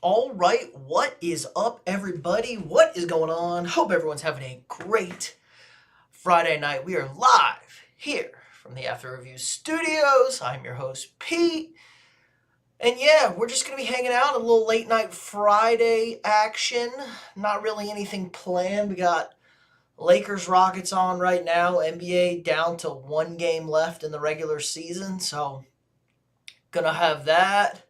All right, what is up, everybody? What is going on? Hope everyone's having a great Friday night. We are live here from the After Review Studios. I'm your host, Pete. And yeah, we're just going to be hanging out, a little late night Friday action. Not really anything planned. We got Lakers Rockets on right now. NBA down to one game left in the regular season, so gonna have that.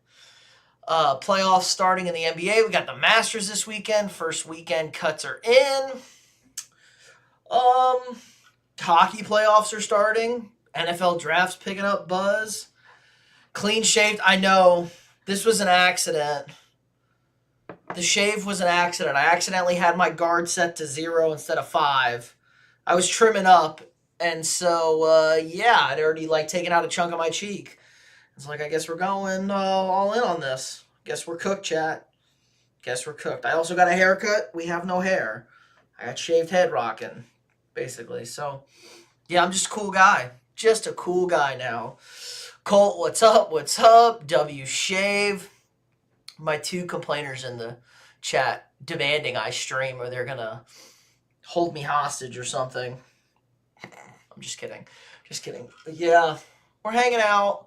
Playoffs starting in the NBA. We got the Masters this weekend. First weekend cuts are in. Um, Hockey playoffs are starting. NFL drafts picking up buzz. Clean shaved. I know this was an accident. The shave was an accident. I accidentally had my guard set to 0 instead of 5. I was trimming up, and so yeah, I'd already taken out a chunk of my cheek. It's like, I guess we're going all in on this. Guess we're cooked, chat. Guess we're cooked. I also got a haircut. We have no hair. I got shaved head rocking, basically. So, yeah, I'm just a cool guy. Just a cool guy now. Colt, what's up? What's up? W Shave. My two complainers in the chat demanding I stream or they're going to hold me hostage or something. I'm just kidding. Just kidding. But yeah, we're hanging out.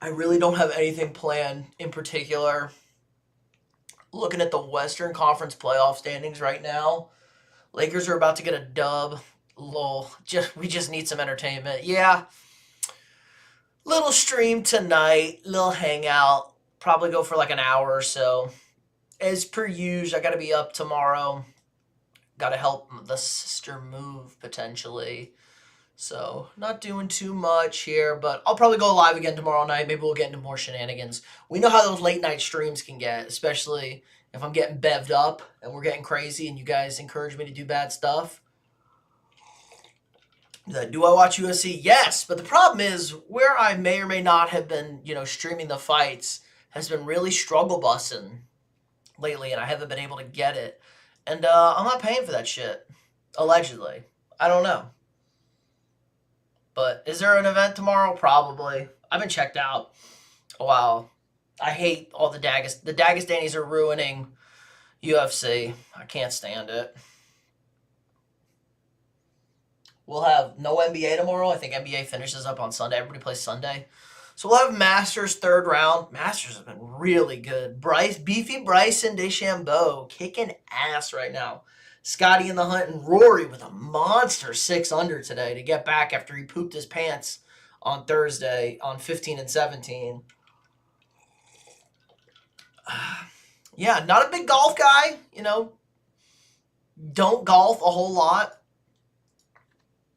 I really don't have anything planned in particular. Looking at the Western Conference playoff standings right now, Lakers are about to get a dub. We just need some entertainment. Yeah, little stream tonight, little hangout. Probably go for like an hour or so. As per usual, I got to be up tomorrow. Got to help the sister move potentially. So, not doing too much here, but I'll probably go live again tomorrow night. Maybe we'll get into more shenanigans. We know how those late night streams can get, especially if I'm getting bevved up and we're getting crazy and you guys encourage me to do bad stuff. Do I watch UFC? Yes, but the problem is where I may or may not have been, streaming the fights has been really struggle busting lately, and I haven't been able to get it. And I'm not paying for that shit, allegedly. I don't know. But is there an event tomorrow? Probably. I've been checked out a while. I hate all the Dagestanis are ruining UFC. I can't stand it. We'll have no NBA tomorrow. I think NBA finishes up on Sunday. Everybody plays Sunday. So we'll have Masters third round. Masters have been really good. Beefy Bryson DeChambeau kicking ass right now. Scotty in the hunt and Rory with a monster 6 under today to get back after he pooped his pants on Thursday on 15 and 17. Yeah, not a big golf guy, Don't golf a whole lot.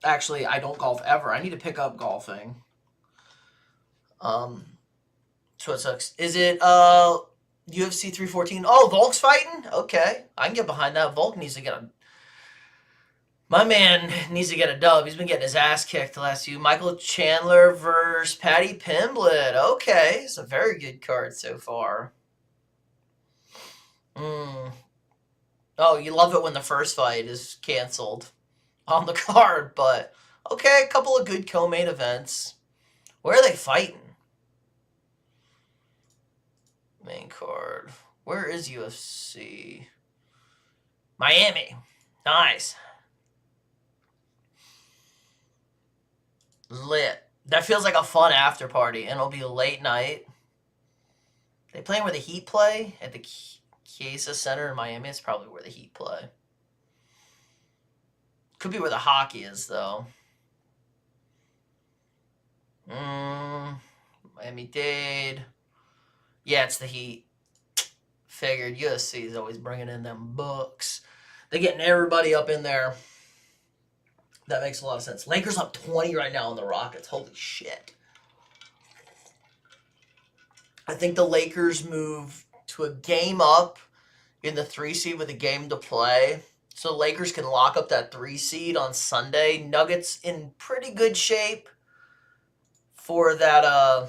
Actually, I don't golf ever. I need to pick up golfing. So it sucks. Is it UFC 314? Oh, Volk's fighting? Okay. I can get behind that. Volk needs to get a... My man needs to get a dub. He's been getting his ass kicked the last few. Michael Chandler versus Paddy Pimblett. Okay. It's a very good card so far. Oh, you love it when the first fight is canceled on the card, but okay, a couple of good co-main events. Where are they fighting? Main card. Where is UFC? Miami. Nice. Lit. That feels like a fun after party, and it'll be a late night. They playing where the Heat play? At the Chiesa Center in Miami? It's probably where the Heat play. Could be where the hockey is, though. Miami-Dade. Yeah, it's the Heat. Figured. USC is always bringing in them books. They're getting everybody up in there. That makes a lot of sense. Lakers up 20 right now on the Rockets. Holy shit. I think the Lakers move to a game up in the 3 seed with a game to play. So the Lakers can lock up that 3 seed on Sunday. Nuggets in pretty good shape for that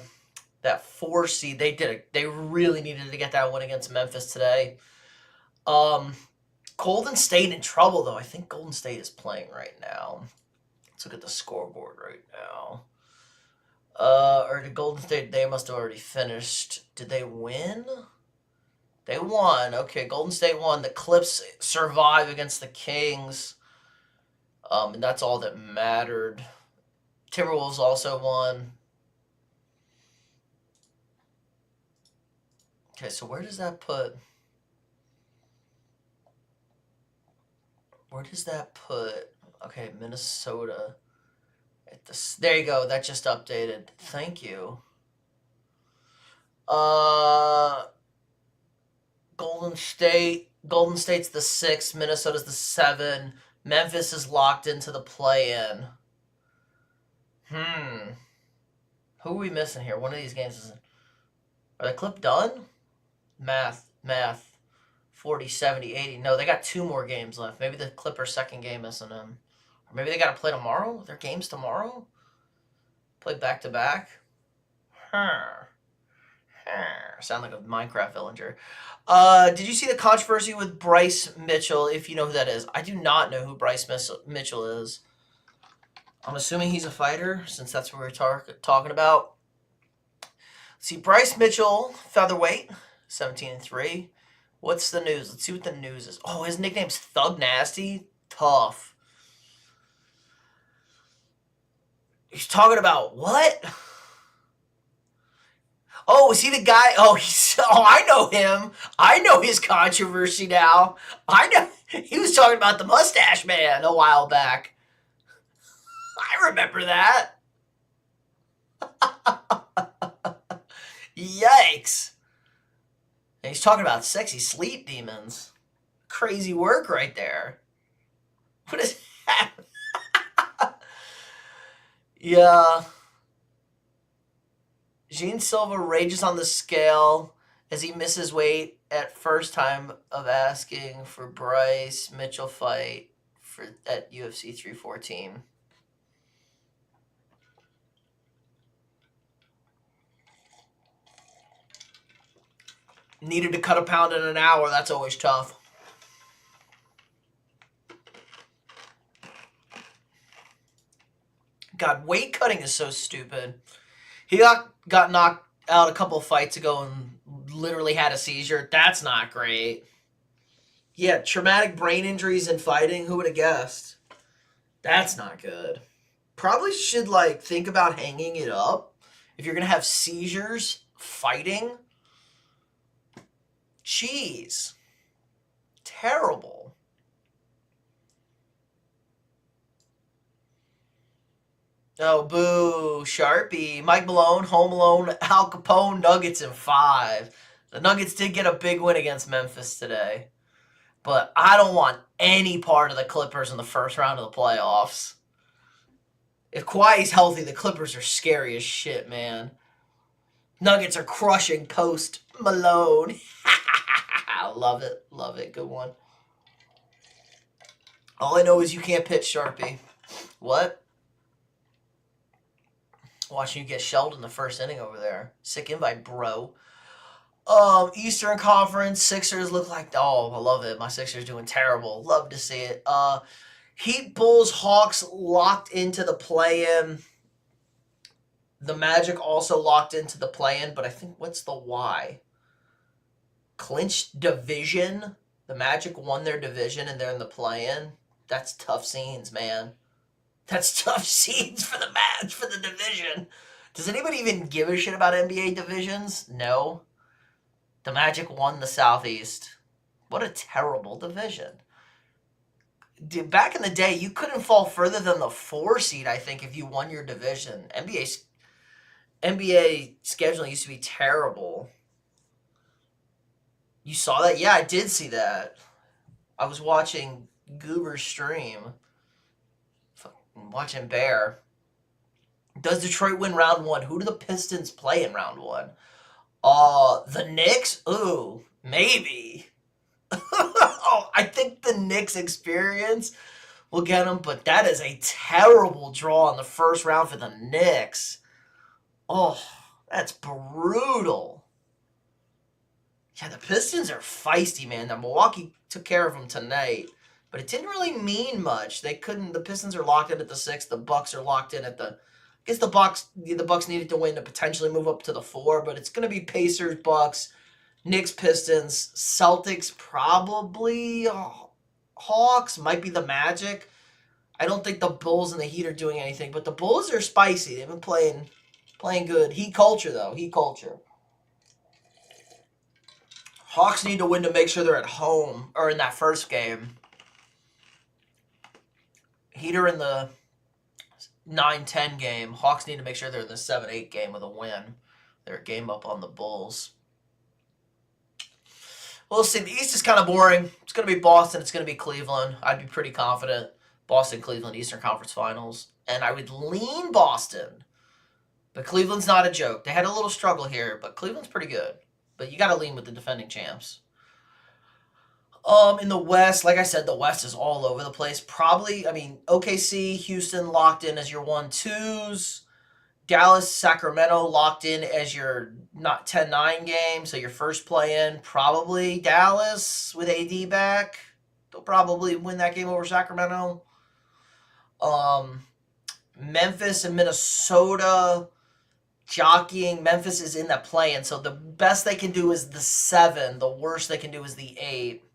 4 seed. They really needed to get that win against Memphis today. Golden State in trouble, though. I think Golden State is playing right now. Let's look at the scoreboard right now. Or the Golden State, they must have already finished. Did they win? They won. Okay, Golden State won. The Clips survive against the Kings. And that's all that mattered. Timberwolves also won. Okay, so where does that put... Where does that put... Okay, Minnesota. There you go. That just updated. Thank you. Golden State. Golden State's the 6. Minnesota's the 7. Memphis is locked into the play-in. Who are we missing here? One of these games is... Are the Clip done? Math. 40, 70, 80. No, they got 2 more games left. Maybe the Clippers' second game isn't in. Or maybe they got to play tomorrow? Their games tomorrow? Play back-to-back? Sound like a Minecraft villager. Did you see the controversy with Bryce Mitchell, if you know who that is? I do not know who Bryce Mitchell is. I'm assuming he's a fighter, since that's what we're talking about. See, Bryce Mitchell, featherweight, 17-3. What's the news? Let's see what the news is. Oh, his nickname's Thug Nasty? Tough. He's talking about what? Oh, is he the guy? Oh, I know him. I know his controversy now. I know. He was talking about the Mustache Man a while back. I remember that. Yikes. And he's talking about sexy sleep demons. Crazy work right there. What is that? Yeah. Gene Silva rages on the scale as he misses weight at first time of asking for Bryce Mitchell fight at UFC 314. Needed to cut a pound in an hour. That's always tough. God, weight cutting is so stupid. He got knocked out a couple of fights ago and literally had a seizure. That's not great. Yeah, traumatic brain injuries in fighting. Who would have guessed? That's not good. Probably should, like, think about hanging it up. If you're going to have seizures fighting. Jeez. Terrible. Oh, boo. Sharpie. Mike Malone, Home Alone, Al Capone, Nuggets in 5. The Nuggets did get a big win against Memphis today. But I don't want any part of the Clippers in the first round of the playoffs. If Kawhi's healthy, the Clippers are scary as shit, man. Nuggets are crushing post Malone. Love it. Love it. Good one. All I know is you can't pitch, Sharpie. What? Watching you get shelled in the first inning over there. Sick invite, bro. Eastern Conference, Sixers look like... Oh, I love it. My Sixers doing terrible. Love to see it. Heat, Bulls, Hawks locked into the play-in. The Magic also locked into the play-in, but I think... What's the why? Clinched division. The Magic won their division and they're in the play-in. That's tough scenes, man. That's tough scenes for the match, for the division. Does anybody even give a shit about NBA divisions? No. The Magic won the Southeast. What a terrible division. Dude, back in the day, you couldn't fall further than the 4 seed, I think, if you won your division. NBA scheduling used to be terrible. You saw that? Yeah, I did see that. I was watching Goober's stream. Watching Bear. Does Detroit win round 1? Who do the Pistons play in round 1? The Knicks? Ooh, maybe. Oh, I think the Knicks experience will get them, but that is a terrible draw in the first round for the Knicks. Oh, that's brutal. Yeah, the Pistons are feisty, man. The Milwaukee took care of them tonight, but it didn't really mean much. They couldn't. The Pistons are locked in at the 6. The Bucks are locked in at the I guess the Bucks needed to win to potentially move up to the 4, but it's going to be Pacers, Bucks, Knicks, Pistons, Celtics, probably Hawks, might be the Magic. I don't think the Bulls and the Heat are doing anything, but the Bulls are spicy. They've been playing good. Heat culture, though. Heat culture. Hawks need to win to make sure they're at home, or in that first game. Heat are in the 9-10 game. Hawks need to make sure they're in the 7-8 game with a win. They're a game up on the Bulls. We'll see. The East is kind of boring. It's going to be Boston. It's going to be Cleveland. I'd be pretty confident. Boston, Cleveland, Eastern Conference Finals. And I would lean Boston. But Cleveland's not a joke. They had a little struggle here, but Cleveland's pretty good. But you got to lean with the defending champs. In the West, like I said, the West is all over the place. Probably, OKC, Houston locked in as your 1-2s. Dallas, Sacramento locked in as your 10-9 game, so your first play-in. Probably Dallas with AD back. They'll probably win that game over Sacramento. Memphis and Minnesota jockeying. Memphis is in that play-in, so the best they can do is the 7. The worst they can do is the 8.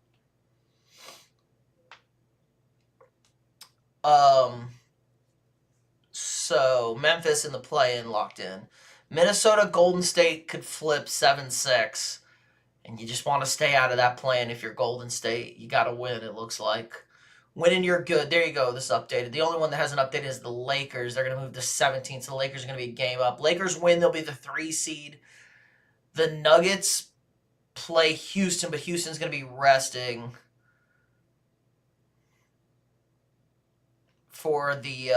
So Memphis in the play-in locked in. Minnesota, Golden State could flip 7-6. And you just want to stay out of that play-in if you're Golden State. You got to win, it looks like. Winning, you're good. There you go. This is updated. The only one that hasn't updated is the Lakers. They're going to move to 17, so the Lakers are going to be a game up. Lakers win, they'll be the 3 seed. The Nuggets play Houston, but Houston's going to be resting for the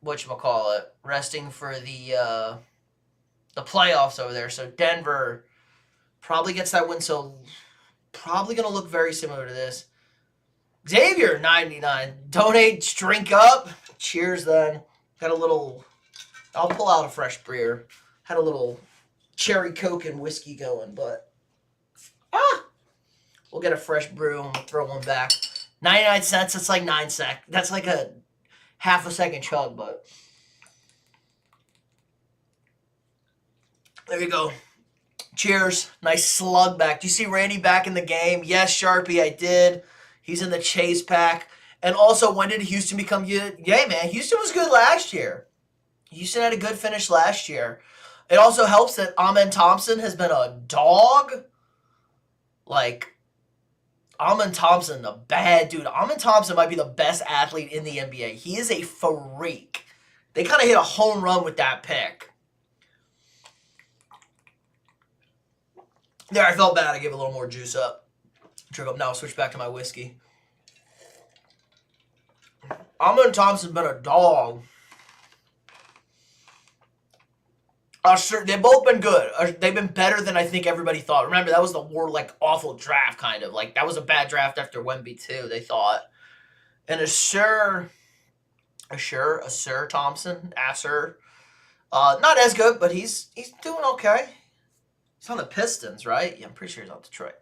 whatchamacallit, resting for the playoffs over there. So Denver probably gets that win, so probably going to look very similar to this. Xavier, 99. Donate, drink up. Cheers, then. Got a little... I'll pull out a fresh beer. Had a little cherry Coke and whiskey going, but... We'll get a fresh brew and we'll throw one back. 99 cents, that's like 9 sec. That's like a half a second chug, but... There you go. Cheers. Nice slug back. Do you see Randy back in the game? Yes, Sharpie, I did. He's in the chase pack. And also, when did Houston become good? Yeah, man, Houston was good last year. Houston had a good finish last year. It also helps that Amen Thompson has been a dog. Like, Amen Thompson, a bad dude. Amen Thompson might be the best athlete in the NBA. He is a freak. They kind of hit a home run with that pick. There, I felt bad. I gave a little more juice up. Drink up now. Switch back to my whiskey. Amen Thompson's been a dog. They've both been good. They've been better than I think everybody thought. Remember, that was the awful draft, kind of. Like, that was a bad draft after Wemby, too, they thought. And Asher Thompson, not as good, but he's doing okay. He's on the Pistons, right? Yeah, I'm pretty sure he's on Detroit.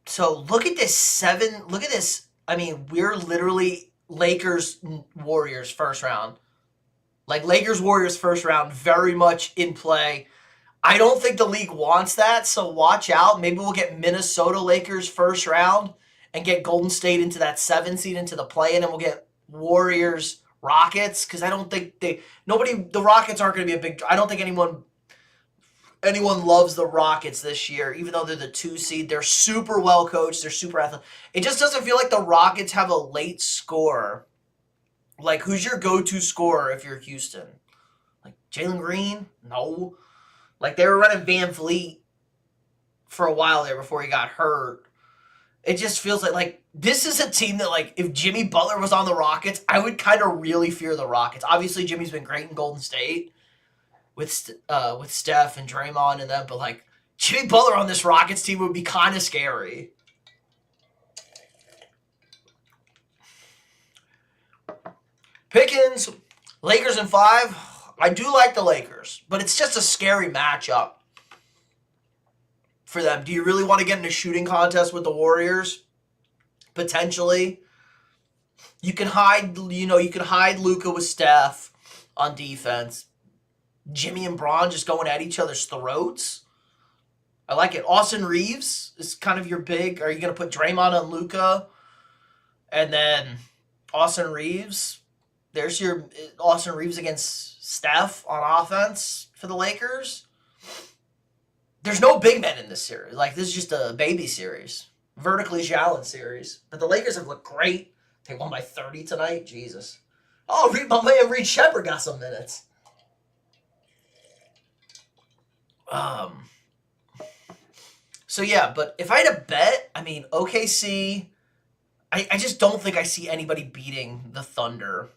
So look at this Look at this. I mean, we're literally Lakers Warriors first round. Like, Lakers Warriors first round, very much in play. I don't think the league wants that, so watch out. Maybe we'll get Minnesota Lakers first round and get Golden State into that 7 seed into the play-in, and we'll get Warriors Rockets, because I don't think the Rockets aren't going to be a big... I don't think anyone loves the Rockets this year, even though they're the 2 seed. They're super well coached. They're super athletic. It just doesn't feel like the Rockets have a late scorer. Like, who's your go-to scorer if you're Houston? Like, Jalen Green? No. Like, they were running Van Vliet for a while there before he got hurt. It just feels like this is a team that, like, if Jimmy Butler was on the Rockets, I would kind of really fear the Rockets. Obviously, Jimmy's been great in Golden State with Steph and Draymond and them, but, like, Jimmy Butler on this Rockets team would be kind of scary. Pickens, Lakers in 5. I do like the Lakers, but it's just a scary matchup for them. Do you really want to get in a shooting contest with the Warriors? Potentially. You can hide, you can hide Luka with Steph on defense. Jimmy and Braun just going at each other's throats. I like it. Austin Reeves is kind of your big. Are you going to put Draymond on Luka and then Austin Reeves? There's your Austin Reeves against Steph on offense for the Lakers. There's no big men in this series. Like, this is just a baby series. Vertically challenged series. But the Lakers have looked great. They won by 30 tonight. Jesus. Oh, my man Reed Shepard got some minutes. So, yeah, but if I had to bet, I mean, OKC, I just don't think I see anybody beating the Thunder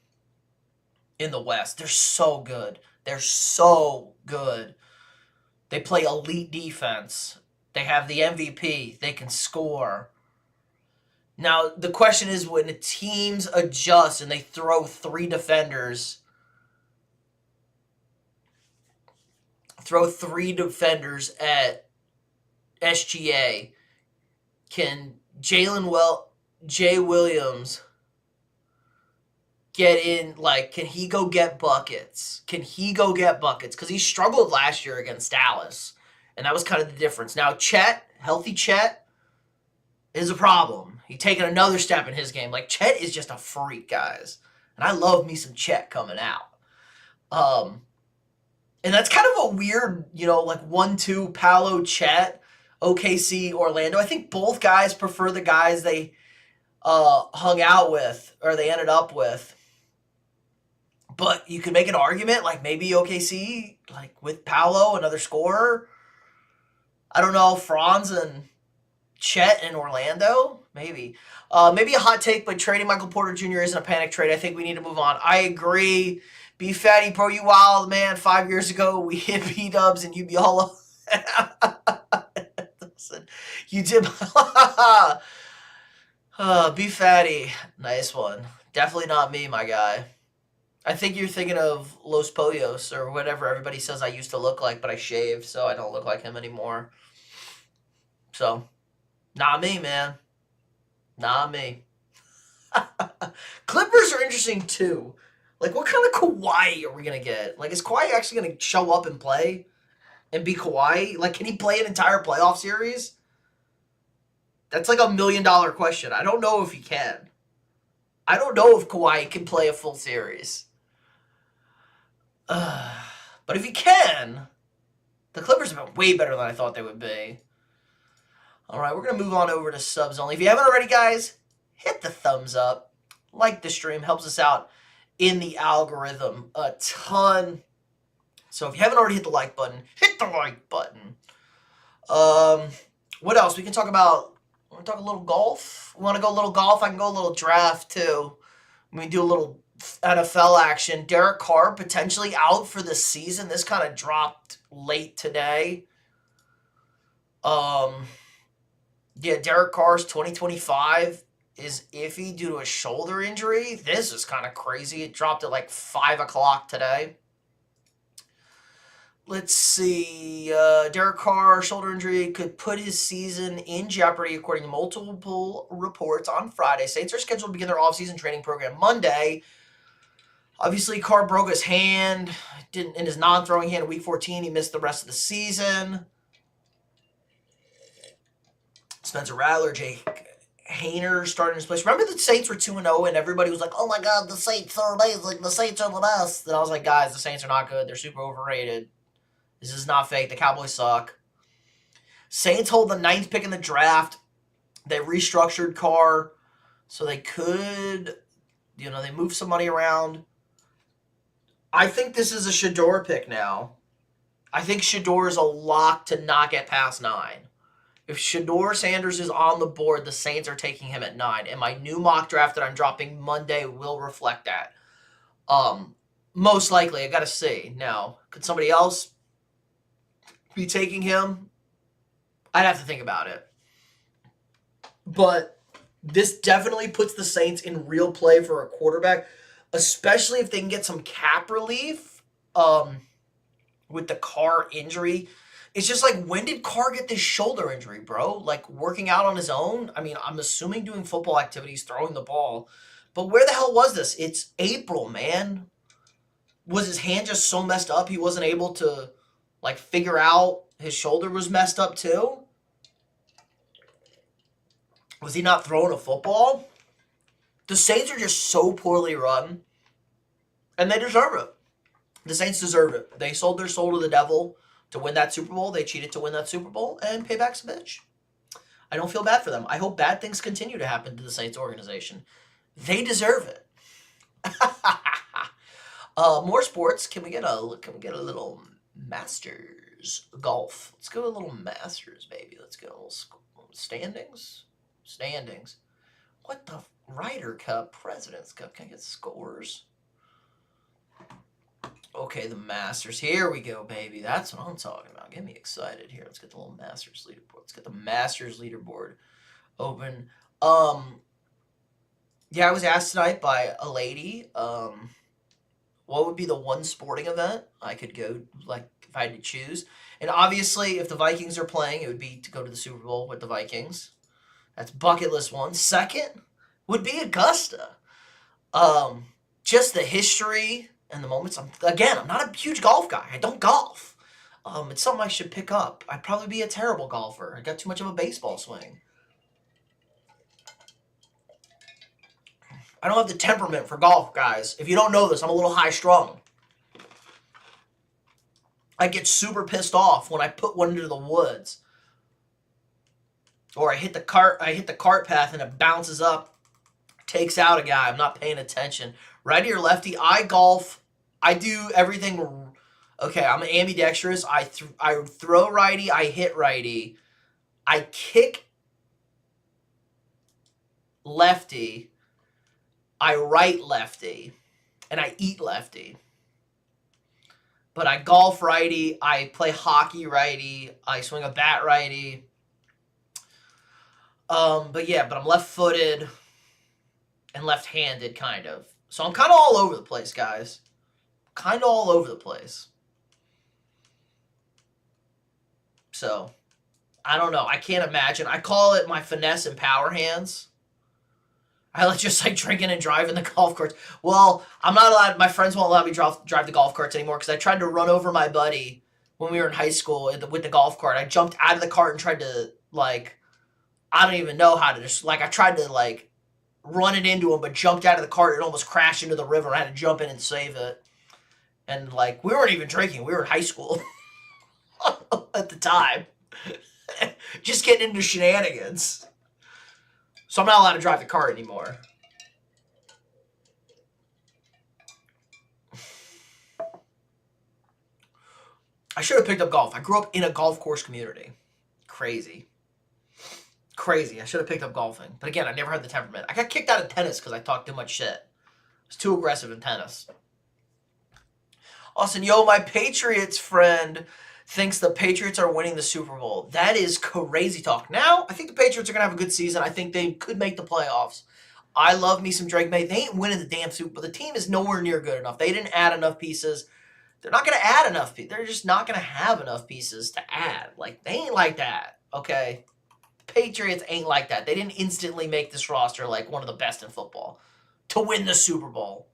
in the West. They're so good. They're so good. They play elite defense. They have the MVP. They can score. Now, the question is when the teams adjust and they throw three defenders at SGA, can Jay Williams get in, like, can he go get buckets? Because he struggled last year against Dallas, and that was kind of the difference. Now, healthy Chet, is a problem. He's taking another step in his game. Like, Chet is just a freak, guys. And I love me some Chet coming out. And that's kind of a weird, like 1-2 Paolo, Chet, OKC, Orlando. I think both guys prefer the guys they hung out with or they ended up with. But you could make an argument, like maybe OKC, like with Paolo, another scorer. I don't know, Franz and Chet in Orlando, maybe. Maybe a hot take, but trading Michael Porter Jr. isn't a panic trade. I think we need to move on. I agree. Be fatty, bro, you wild, man. 5 years ago, we hit B-dubs and you be all Listen, you did. Be fatty. Nice one. Definitely not me, my guy. I think you're thinking of Los Pollos or whatever everybody says I used to look like, but I shaved, so I don't look like him anymore. So, not me, man. Not me. Clippers are interesting, too. Like, what kind of Kawhi are we going to get? Like, is Kawhi actually going to show up and play and be Kawhi? Like, can he play an entire playoff series? That's like $1 million question. I don't know if he can. I don't know if Kawhi can play a full series. But if he can, the Clippers have been way better than I thought they would be. All right, we're going to move on over to subs only. If you haven't already, guys, hit the thumbs up. Like the stream. Helps us out in the algorithm a ton. So if you haven't already hit the like button, hit the like button. What else? We can talk about, want to talk a little golf? We want to go a little golf? I can go a little draft, too. We can do a little NFL action. Derek Carr potentially out for the season. This kind of dropped late today. Yeah, Derek Carr's 2025 is iffy due to a shoulder injury. This is kind of crazy. It dropped at like 5 o'clock today. Let's see. Derek Carr, shoulder injury could put his season in jeopardy, according to multiple reports on Friday. Saints are scheduled to begin their offseason training program Monday. Obviously, Carr broke his hand in his non-throwing hand in Week 14. He missed the rest of the season. Spencer Rattler, Jake Hayner starting his place. Remember the Saints were 2-0 and everybody was like, oh my God, the Saints are amazing. The Saints are the best. And I was like, guys, the Saints are not good. They're super overrated. This is not fake. The Cowboys suck. Saints hold the 9th pick in the draft. They restructured Carr so they could, they move some money around. I think this is a Shador pick now. I think Shador is a lock to not get past 9. If Shador Sanders is on the board, the Saints are taking him at 9. And my new mock draft that I'm dropping Monday will reflect that. Most likely. I got to see. Now, could somebody else be taking him? I'd have to think about it. But this definitely puts the Saints in real play for a quarterback, especially if they can get some cap relief with the Carr injury. It's just like, when did Carr get this shoulder injury, bro? Like, working out on his own? I mean, I'm assuming doing football activities, throwing the ball. But where the hell was this? It's April, man. Was his hand just so messed up he wasn't able to, like, figure out his shoulder was messed up too? Was he not throwing a football? The Saints are just so poorly run, and they deserve it. The Saints deserve it. They sold their soul to the devil to win that Super Bowl. They cheated to win that Super Bowl, and payback's a bitch. I don't feel bad for them. I hope bad things continue to happen to the Saints organization. They deserve it. More sports. Can we get a little Masters golf? Let's go a little Masters, baby. Let's go standings. Standings. What the Ryder Cup, President's Cup? Can I get scores? Okay, the Masters. Here we go, baby. That's what I'm talking about. Get me excited here. Let's get the little Masters leaderboard. Let's get the Masters leaderboard open. Yeah, I was asked tonight by a lady, what would be the one sporting event I could go, like, if I had to choose? And obviously, if the Vikings are playing, it would be to go to the Super Bowl with the Vikings. That's bucket list one. Second would be Augusta. Just the history and the moments. I'm not a huge golf guy. I don't golf. It's something I should pick up. I'd probably be a terrible golfer. I got too much of a baseball swing. I don't have the temperament for golf, guys. If you don't know this, I'm a little high-strung. I get super pissed off when I put one into the woods. Or I hit the cart path and it bounces up, takes out a guy. I'm not paying attention. Righty or lefty? I golf. I do everything. Okay, I'm ambidextrous. I throw righty. I hit righty. I kick lefty. I write lefty. And I eat lefty. But I golf righty. I play hockey righty. I swing a bat righty. But I'm left-footed and left-handed, kind of. So I'm kind of all over the place, guys. Kind of all over the place. So, I don't know. I can't imagine. I call it my finesse and power hands. I just like drinking and driving the golf carts. Well, I'm not allowed. My friends won't allow me to drive the golf carts anymore because I tried to run over my buddy when we were in high school with the golf cart. I jumped out of the cart and tried to, like, I don't even know how to just, like, I tried to, like, run it into him, but jumped out of the cart and almost crashed into the river. I had to jump in and save it. And, like, we weren't even drinking. We were in high school at the time. Just getting into shenanigans. So I'm not allowed to drive the cart anymore. I should have picked up golf. I grew up in a golf course community. Crazy. I should have picked up golfing. But again, I never had the temperament. I got kicked out of tennis because I talked too much shit. I was too aggressive in tennis. Austin, yo, my Patriots friend thinks the Patriots are winning the Super Bowl. That is crazy talk. Now, I think the Patriots are going to have a good season. I think they could make the playoffs. I love me some Drake May. They ain't winning the damn Super Bowl. The team is nowhere near good enough. They didn't add enough pieces. They're not going to add enough pieces. They're just not going to have enough pieces to add. Like, they ain't like that, okay? Patriots ain't like that. They didn't instantly make this roster like one of the best in football to win the Super Bowl.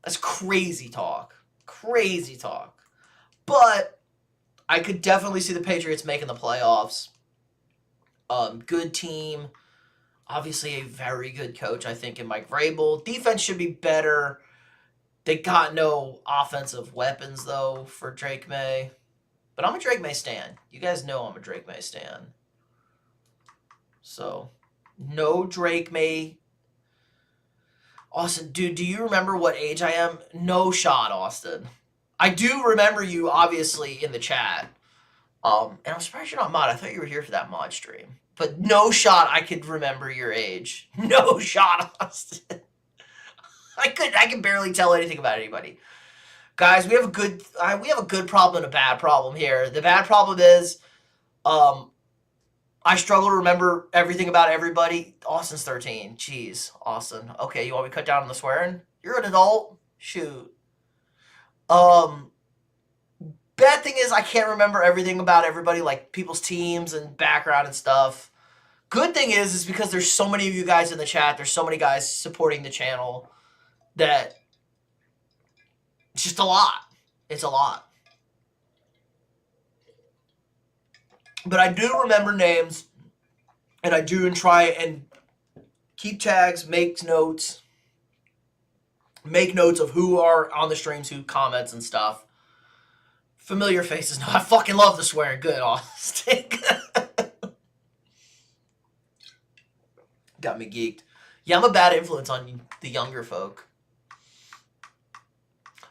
That's crazy talk. Crazy talk. But I could definitely see the Patriots making the playoffs. Good team. Obviously a very good coach, I think, in Mike Vrabel. Defense should be better. They got no offensive weapons, though, for Drake May. But I'm a Drake May stan. You guys know I'm a Drake May stan. So, no Drake May. Austin, dude, do you remember what age I am? No shot, Austin. I do remember you, obviously, in the chat. And I'm surprised you're not mod. I thought you were here for that mod stream. But no shot I could remember your age. No shot, Austin. I can barely tell anything about anybody. Guys, we have a good problem and a bad problem here. The bad problem is I struggle to remember everything about everybody. Austin's 13. Jeez, Austin. Okay, you want me to cut down on the swearing? You're an adult. Shoot. Bad thing is I can't remember everything about everybody, like people's teams and background and stuff. Good thing is because there's so many of you guys in the chat, there's so many guys supporting the channel that it's just a lot. It's a lot. But I do remember names, and I do try and keep tags, make notes of who are on the streams, who comments and stuff. Familiar faces. No, I fucking love the swearing. Good, Austin. Got me geeked. Yeah, I'm a bad influence on the younger folk.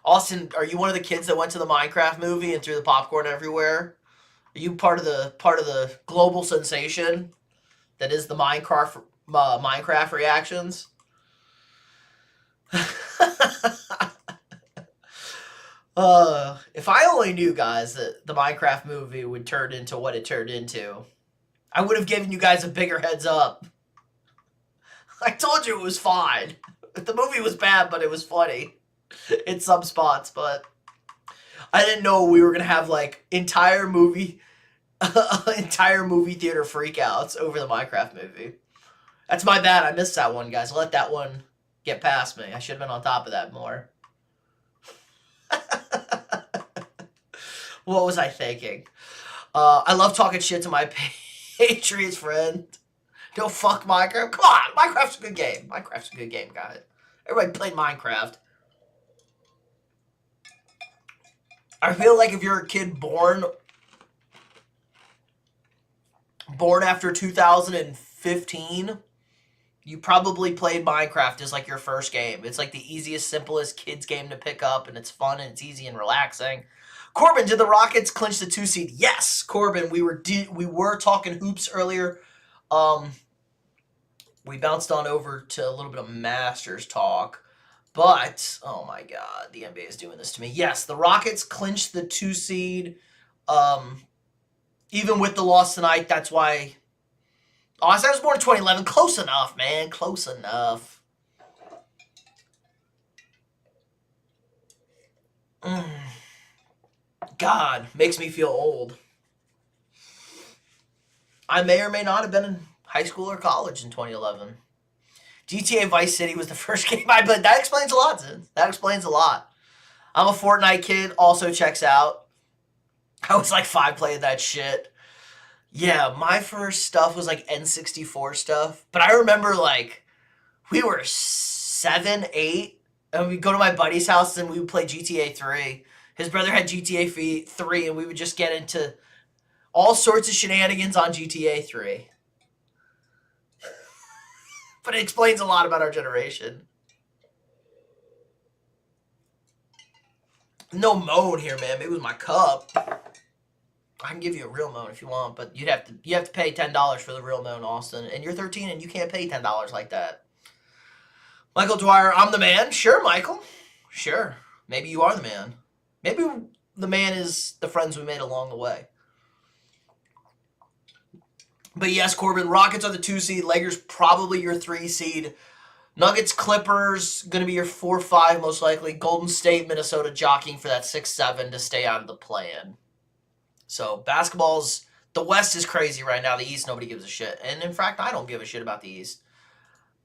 Austin, are you one of the kids that went to the Minecraft movie and threw the popcorn everywhere? Are you part of the global sensation that is the Minecraft reactions? If I only knew, guys, that the Minecraft movie would turn into what it turned into, I would have given you guys a bigger heads up. I told you it was fine. The movie was bad, but it was funny in some spots. But I didn't know we were gonna have like entire movie theater freakouts over the Minecraft movie. That's my bad. I missed that one, guys. I let that one get past me. I should have been on top of that more. What was I thinking? I love talking shit to my Patriots friend. Don't fuck Minecraft. Come on, Minecraft's a good game. Minecraft's a good game, guys. Everybody played Minecraft. I feel like if you're a kid born after 2015, you probably played Minecraft as like your first game. It's like the easiest, simplest kids game to pick up, and it's fun and it's easy and relaxing. Corbin, did the Rockets clinch the 2 seed? Yes, Corbin. We were talking hoops earlier. We bounced on over to a little bit of Masters talk. But, oh my God, the NBA is doing this to me. Yes, the Rockets clinched the 2 seed. Even with the loss tonight, that's why... Oh, I said I was born in 2011. Close enough, man. Close enough. God, makes me feel old. I may or may not have been in high school or college in 2011. GTA Vice City was the first game I played. That explains a lot, Sid. That explains a lot. I'm a Fortnite kid. Also checks out. I was like 5 playing that shit. Yeah, my first stuff was like N64 stuff. But I remember like we were 7, 8, and we'd go to my buddy's house and we would play GTA 3. His brother had GTA 3, and we would just get into all sorts of shenanigans on GTA 3. But it explains a lot about our generation. No moan here, man. It was my cup. I can give you a real moan if you want, but you have to pay $10 for the real moan, Austin. And you're 13 and you can't pay $10 like that. Michael Dwyer, I'm the man. Sure, Michael. Sure. Maybe you are the man. Maybe the man is the friends we made along the way. But yes, Corbin, Rockets are the 2 seed. Lakers probably your 3 seed. Nuggets, Clippers, going to be your 4-5 most likely. Golden State, Minnesota jockeying for that 6-7 to stay out of the play-in. So basketball's, the West is crazy right now. The East, nobody gives a shit. And in fact, I don't give a shit about the East.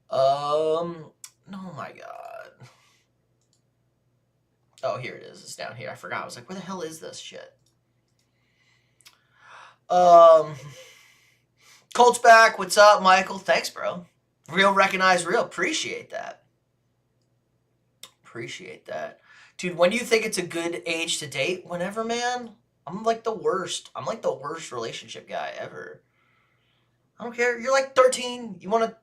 Oh my God. Oh, here it is. It's down here. I forgot. I was like, where the hell is this shit? Colts back. What's up, Michael? Thanks, bro. Real recognize real. Appreciate that. Appreciate that. Dude, when do you think it's a good age to date? Whenever, man. I'm like the worst. I'm like the worst relationship guy ever. I don't care. You're like 13. You wanna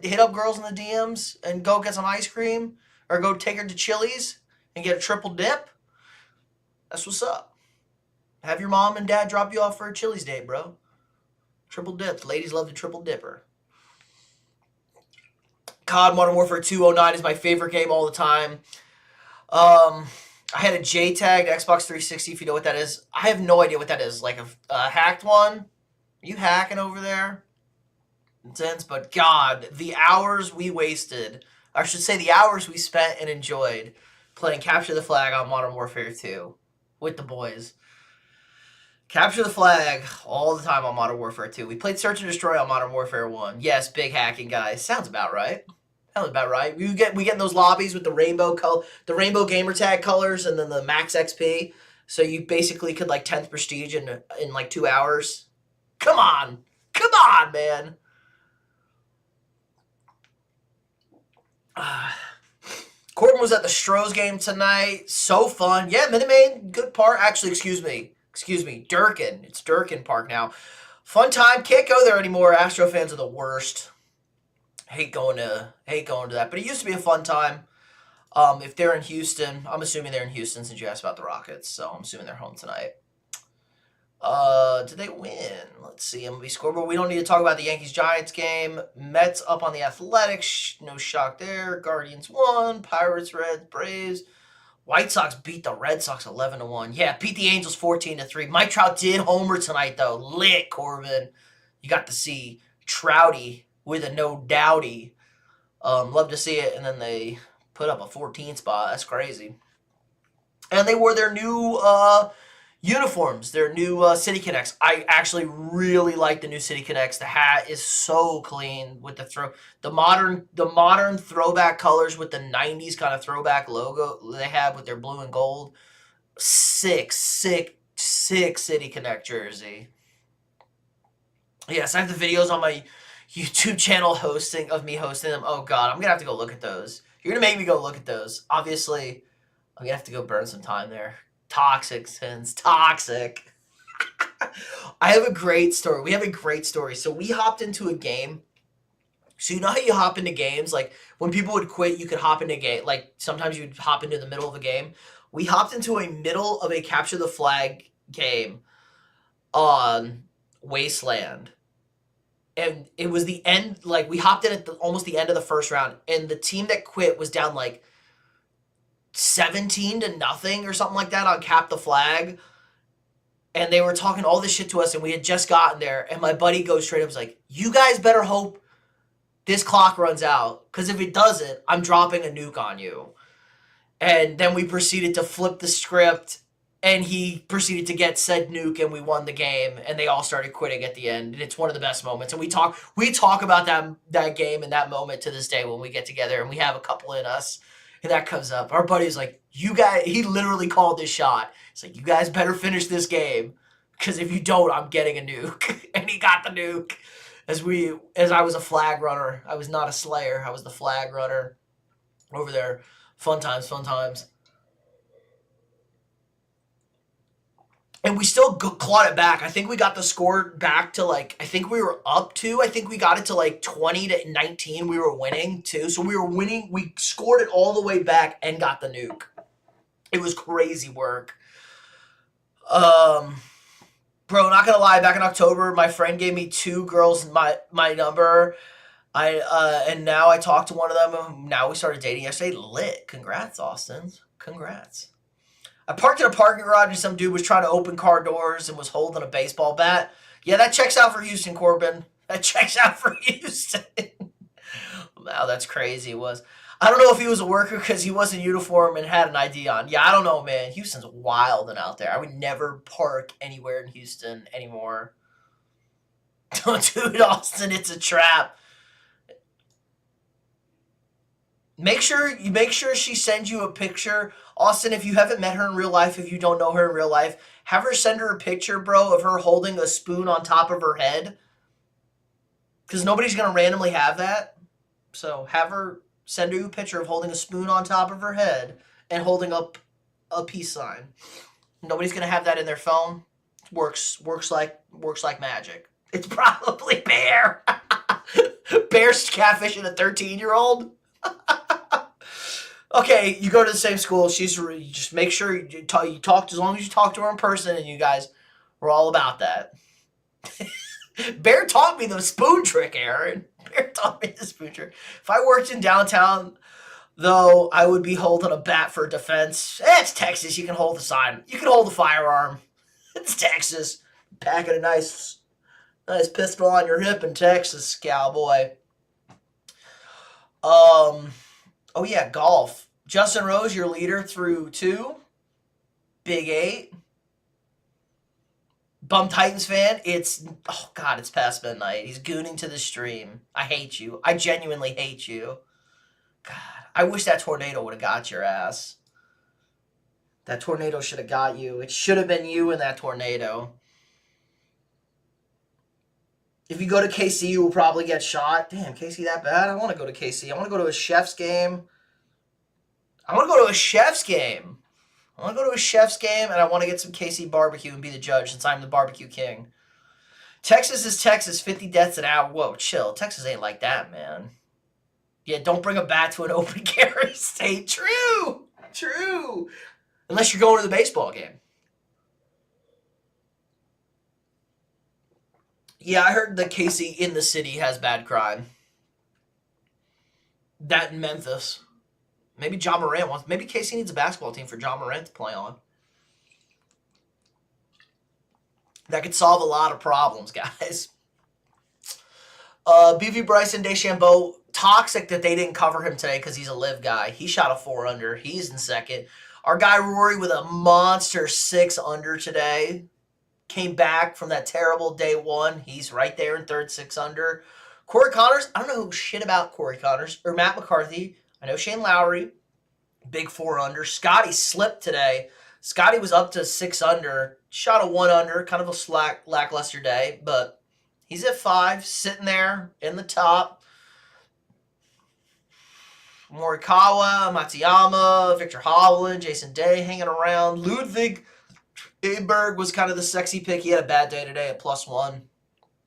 hit up girls in the DMs and go get some ice cream? Or go take her to Chili's and get a triple dip? That's what's up. Have your mom and dad drop you off for a Chili's date, bro. Triple dip. The ladies love the triple dipper. COD Modern Warfare 209 is my favorite game all the time. I had a JTAG Xbox 360, if you know what that is. I have no idea what that is. Like a hacked one? Are you hacking over there? Intense, but God, the hours we wasted, I should say the hours we spent and enjoyed playing Capture the Flag on Modern Warfare 2 with the boys. Capture the flag all the time on Modern Warfare 2. We played Search and Destroy on Modern Warfare 1. Yes, big hacking guys. Sounds about right. Sounds about right. We get in those lobbies with the rainbow gamer tag colors, and then the max XP. So you basically could like 10th prestige in like 2 hours. Come on, man. Corbin was at the Stros game tonight. So fun. Yeah, Minute Maid, good part. Actually, excuse me, Durkin. It's Durkin Park now. Fun time. Can't go there anymore. Astro fans are the worst. Hate going to that. But it used to be a fun time. If they're in Houston, I'm assuming they're in Houston since you asked about the Rockets. So I'm assuming they're home tonight. Did they win? Let's see. MLB scoreboard. We don't need to talk about the Yankees-Giants game. Mets up on the Athletics. No shock there. Guardians won. Pirates, Reds, Braves. White Sox beat the Red Sox 11-1. Yeah, beat the Angels 14-3. Mike Trout did homer tonight, though. Lit, Corbin. You got to see Trouty with a no doubty. Love to see it. And then they put up a 14 spot. That's crazy. And they wore their new uniforms, their new City Connects. I actually really like the new City Connects. The hat is so clean with the modern throwback colors with the 90s kind of throwback logo they have with their blue and gold. Sick City Connect jersey. Yes, I have the videos on my YouTube channel of me hosting them. Oh God, I'm gonna have to go look at those. You're gonna make me go look at those. Obviously, I'm gonna have to go burn some time there. Toxic sins. Toxic. I have a great story. We have a great story. So we hopped into a game. So you know how you hop into games? Like when people would quit, you could hop into a game. Like sometimes you'd hop into the middle of a game. We hopped into a middle of a capture the flag game on Wasteland. And it was the end. Like we hopped in at almost the end of the first round. And the team that quit was down like 17-0 or something like that on Cap the Flag. And they were talking all this shit to us, and we had just gotten there. And my buddy goes straight up, was like, you guys better hope this clock runs out, because if it doesn't, I'm dropping a nuke on you. And then we proceeded to flip the script, and he proceeded to get said nuke, and we won the game, and they all started quitting at the end. And it's one of the best moments. And we talk about that game and that moment to this day when we get together, and we have a couple in us. And that comes up. Our buddy's like, you guys, he literally called this shot. He's like, you guys better finish this game, because if you don't, I'm getting a nuke. And he got the nuke. As I was a flag runner. I was not a slayer. I was the flag runner over there. Fun times. And we still clawed it back. I think we got the score back to I think we were up to, I think we got it to 20-19. We were winning too. So we were winning. We scored it all the way back and got the nuke. It was crazy work. Bro, not gonna lie, back in October, my friend gave me 2 girls my number. And now I talked to one of them. Now we started dating yesterday. Lit. Congrats, Austin. Congrats. I parked in a parking garage and some dude was trying to open car doors and was holding a baseball bat. Yeah, that checks out for Houston, Corbin. That checks out for Houston. Wow, that's crazy. I don't know if he was a worker because he was in uniform and had an ID on. Yeah, I don't know, man. Houston's wild and out there. I would never park anywhere in Houston anymore. Don't do it, Austin. It's a trap. Make sure she sends you a picture. Austin, if you haven't met her in real life, if you don't know her in real life, have her send her a picture, bro, of her holding a spoon on top of her head. Because nobody's going to randomly have that. So have her send you a picture of holding a spoon on top of her head and holding up a peace sign. Nobody's going to have that in their phone. Works like magic. It's probably Bear. Bear's catfishing a 13-year-old. Okay, you go to the same school. Just make sure you talk as long as you talk to her in person, and you guys were all about that. Bear taught me the spoon trick, Aaron. Bear taught me the spoon trick. If I worked in downtown, though, I would be holding a bat for defense. It's Texas. You can hold the sign. You can hold the firearm. It's Texas. Packing a nice pistol on your hip in Texas, cowboy. Oh yeah, golf. Justin Rose, your leader through 2. Big 8. Bum Titans fan, it's, oh God, it's past midnight. He's gooning to the stream. I hate you. I genuinely hate you. God, I wish that tornado would have got your ass. That tornado should have got you. It should have been you in that tornado. If you go to KC, you will probably get shot. Damn, KC that bad? I want to go to KC. I want to go to a Chef's game. I want to go to a Chef's game. I want to go to a Chef's game, and I want to get some KC barbecue and be the judge since I'm the barbecue king. Texas is Texas, 50 deaths an hour. Whoa, chill. Texas ain't like that, man. Yeah, don't bring a bat to an open carry state. True. True. Unless you're going to the baseball game. Yeah, I heard that KC in the city has bad crime. That in Memphis. Maybe John Morant wants... Maybe KC needs a basketball team for John Morant to play on. That could solve a lot of problems, guys. BV Bryson DeChambeau, toxic that they didn't cover him today because he's a live guy. He shot a 4 under. He's in second. Our guy Rory with a monster 6 under today. Came back from that terrible day 1. He's right there in third, 6 under. Corey Connors, I don't know shit about Corey Connors. Or Matt McCarthy. I know Shane Lowry. Big 4 under. Scotty slipped today. Scotty was up to 6 under. Shot a 1 under. Kind of a lackluster day. But he's at 5. Sitting there in the top. Morikawa, Matsuyama, Victor Hovland, Jason Day hanging around. Ludwig Aberg was kind of the sexy pick. He had a bad day today at +1.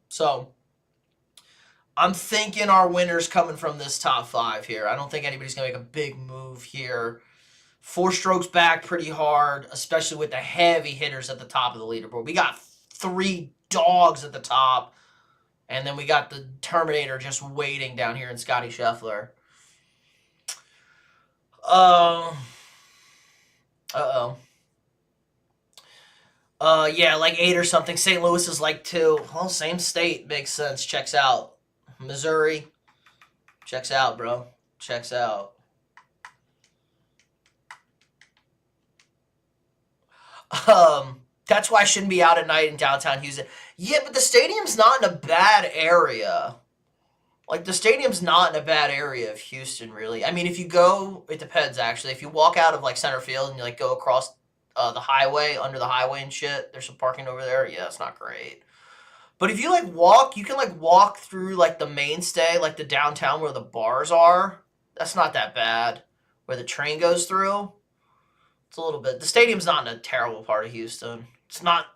So, I'm thinking our winner's coming from this top 5 here. I don't think anybody's going to make a big move here. 4 strokes back pretty hard, especially with the heavy hitters at the top of the leaderboard. We got 3 dogs at the top, and then we got the Terminator just waiting down here in Scotty Scheffler. Yeah, like 8 or something. St. Louis is like 2. Well, same state. Makes sense. Checks out. Missouri. Checks out, bro. Checks out. That's why I shouldn't be out at night in downtown Houston. Yeah, but the stadium's not in a bad area. Like, the stadium's not in a bad area of Houston, really. I mean, if you go, it depends, actually. If you walk out of, like, center field and you, like, go across the highway, under the highway and shit, there's some parking over there. Yeah, it's not great. But if you, like, walk, you can, like, walk through, like, the mainstay, like, the downtown where the bars are. That's not that bad. Where the train goes through. It's a little bit. The stadium's not in a terrible part of Houston. It's not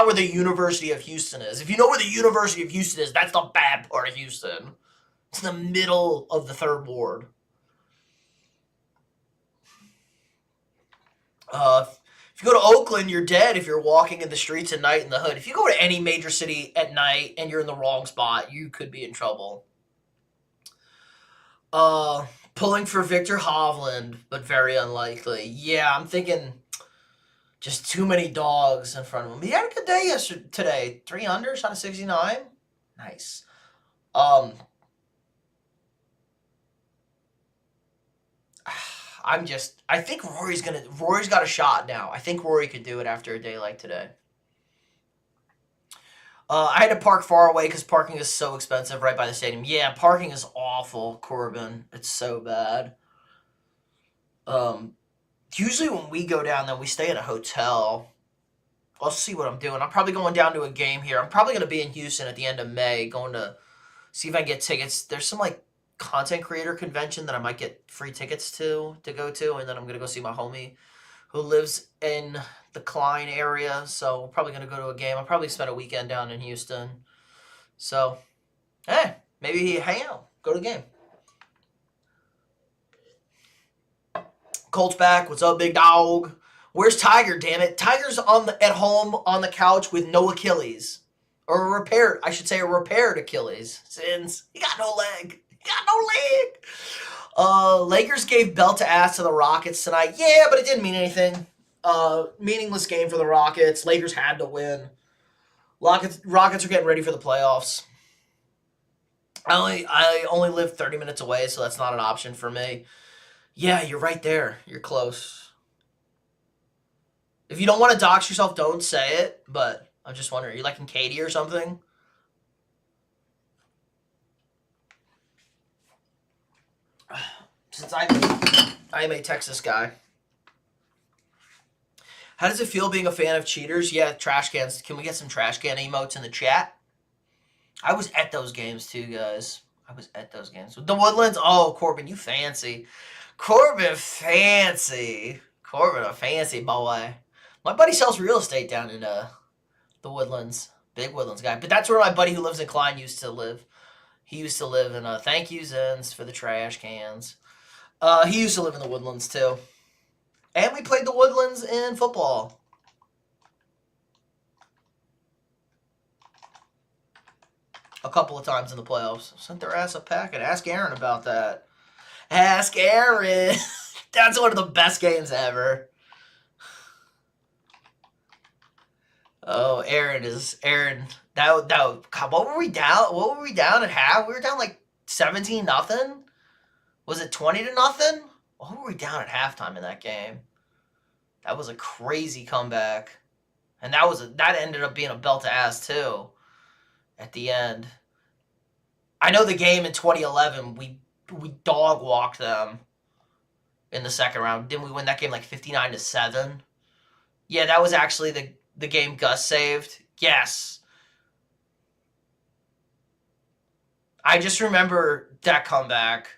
where the University of Houston is. If you know where the University of Houston is, that's the bad part of Houston. It's in the middle of the 3rd ward. If you go to Oakland, you're dead if you're walking in the streets at night in the hood. If you go to any major city at night and you're in the wrong spot, you could be in trouble. Pulling for Victor Hovland, but very unlikely. Yeah, I'm thinking just too many dogs in front of him. He had a good day today. 3 under, shot a 69. Nice. I think Rory's got a shot now. I think Rory could do it after a day like today. I had to park far away because parking is so expensive right by the stadium. Yeah, parking is awful, Corbin. It's so bad. Usually when we go down there, we stay in a hotel. I'll see what I'm doing. I'm probably going down to a game here. I'm probably going to be in Houston at the end of May, going to see if I can get tickets. There's some, like, content creator convention that I might get free tickets to go to, and then I'm going to go see my homie who lives in the Klein area, so we're probably going to go to a game. I'll probably spend a weekend down in Houston. So, hey, maybe hang out, go to the game. Colt's back. What's up, big dog? Where's Tiger, damn it? Tiger's at home on the couch with no Achilles. Or a repaired Achilles, since he got no leg. Lakers gave belt to ass to the Rockets tonight. Yeah, but it didn't mean anything. Meaningless game for the Rockets. Lakers had to win. Rockets are getting ready for the playoffs. I only live 30 minutes away, so that's not an option for me. Yeah, you're right there. You're close. If you don't want to dox yourself, don't say it, but I'm just wondering, are you liking Katie or something? Since I am a Texas guy. How does it feel being a fan of cheaters? Yeah, trash cans. Can we get some trash can emotes in the chat? I was at those games too, guys. I was at those games. The Woodlands. Oh, Corbin, you fancy. Corbin fancy. Corbin a fancy boy. My buddy sells real estate down in the Woodlands. Big Woodlands guy. But that's where my buddy who lives in Klein used to live. He used to live in thank you, Zens, for the trash cans. He used to live in the Woodlands too. And we played the Woodlands in football. A couple of times in the playoffs. Sent their ass a packet. Ask Aaron about that. Ask Aaron. That's one of the best games ever. Oh, Aaron. What were we down? What were we down at half? We were down like 17-0. Was it 20-0? What were we down at halftime in that game? That was a crazy comeback, and that ended up being a belt to ass too. At the end, I know the game in 2011 we dog walked them in the second round. Didn't we win that game like 59-7? Yeah, that was actually the game Gus saved. Yes. I just remember that comeback.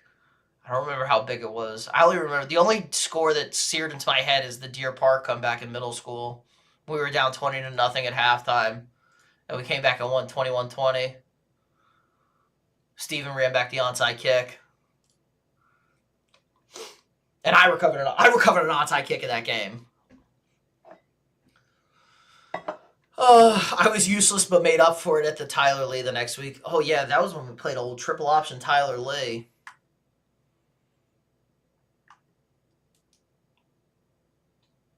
I don't remember how big it was. I only remember the only score that's seared into my head is the Deer Park comeback in middle school. We were down 20-0 at halftime, and we came back and won 21-20. Steven ran back the onside kick, and I recovered an onside kick in that game. I was useless but made up for it at the Tyler Lee the next week. Oh yeah, that was when we played old triple option Tyler Lee.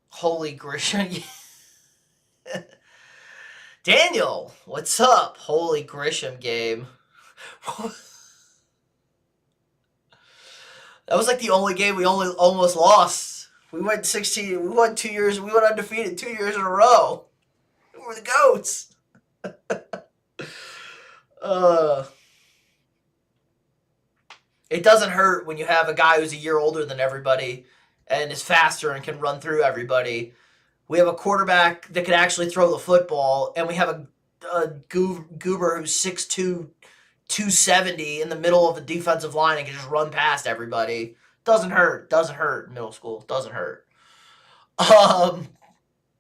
Holy Grisham. Daniel, what's up? Holy Grisham game. That was like the only game we almost lost. We went 16. We won 2 years. We went undefeated 2 years in a row. We were the GOATs. It doesn't hurt when you have a guy who's a year older than everybody and is faster and can run through everybody. We have a quarterback that can actually throw the football, and we have a goober who's 6'2", 270 in the middle of a defensive line and can just run past everybody. Doesn't hurt. Doesn't hurt in middle school. Doesn't hurt.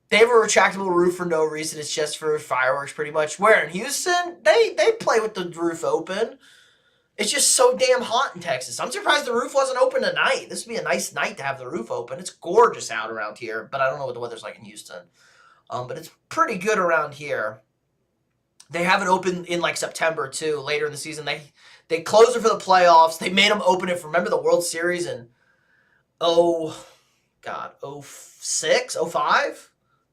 They have a retractable roof for no reason. It's just for fireworks, pretty much. Where in Houston, they play with the roof open. It's just so damn hot in Texas. I'm surprised the roof wasn't open tonight. This would be a nice night to have the roof open. It's gorgeous out around here, but I don't know what the weather's like in Houston. But it's pretty good around here. They have it open in like September too, later in the season. They closed it for the playoffs. They made them open it for, remember the World Series in 06, 05?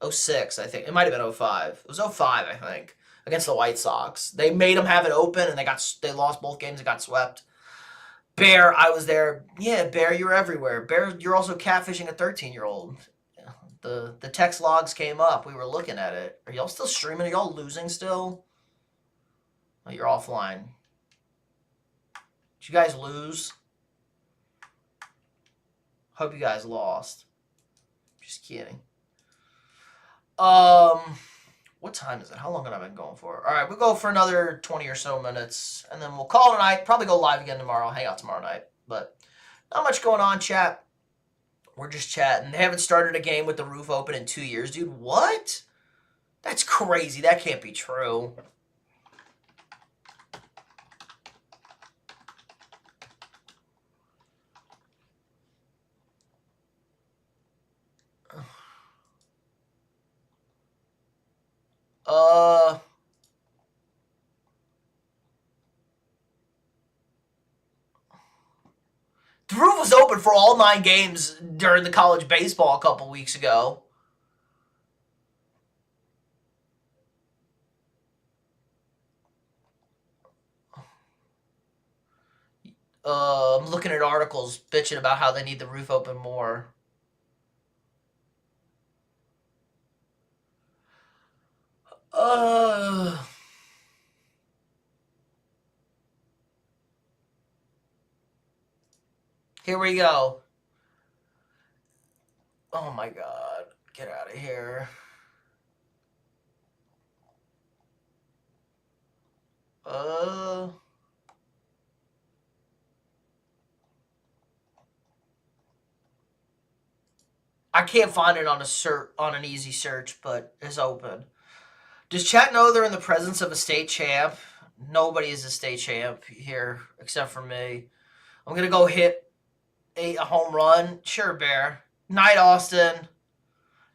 06, I think. It might have been 05. It was 05, I think, against the White Sox. They made them have it open, and they lost both games and got swept. Bear, I was there. Yeah, Bear, you were everywhere. Bear, you're also catfishing a 13-year-old. The text logs came up. We were looking at it. Are y'all still streaming? Are y'all losing still? Oh, you're offline. Did you guys lose? Hope you guys lost. Just kidding. What time is it? How long have I been going for? All right, we'll go for another 20 or so minutes, and then we'll call it a night. Probably go live again tomorrow. Hang out tomorrow night. But not much going on, chat. We're just chatting. They haven't started a game with the roof open in 2 years, dude. What? That's crazy. That can't be true. The roof was open for all 9 games during the college baseball a couple weeks ago. I'm looking at articles bitching about how they need the roof open more. Here we go. Oh my god. Get out of here. I can't find it on an easy search, but it's open. Does chat know they're in the presence of a state champ? Nobody is a state champ here except for me. I'm gonna go hit a home run. Sure, Bear. Night, Austin.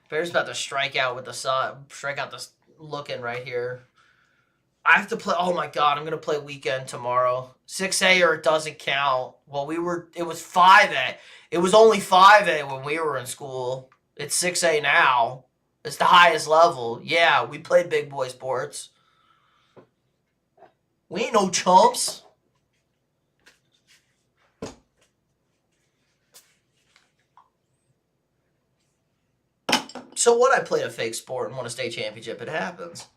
Bear's about to strike out with the sun. Strike out the looking right here. I have to play. Oh my god, I'm gonna play weekend tomorrow. 6A or it doesn't count. Well, it was 5A. It was only 5A when we were in school. It's 6A now. It's the highest level. Yeah, we played big boy sports. We ain't no chumps. So what? I played a fake sport and won a state championship. It happens.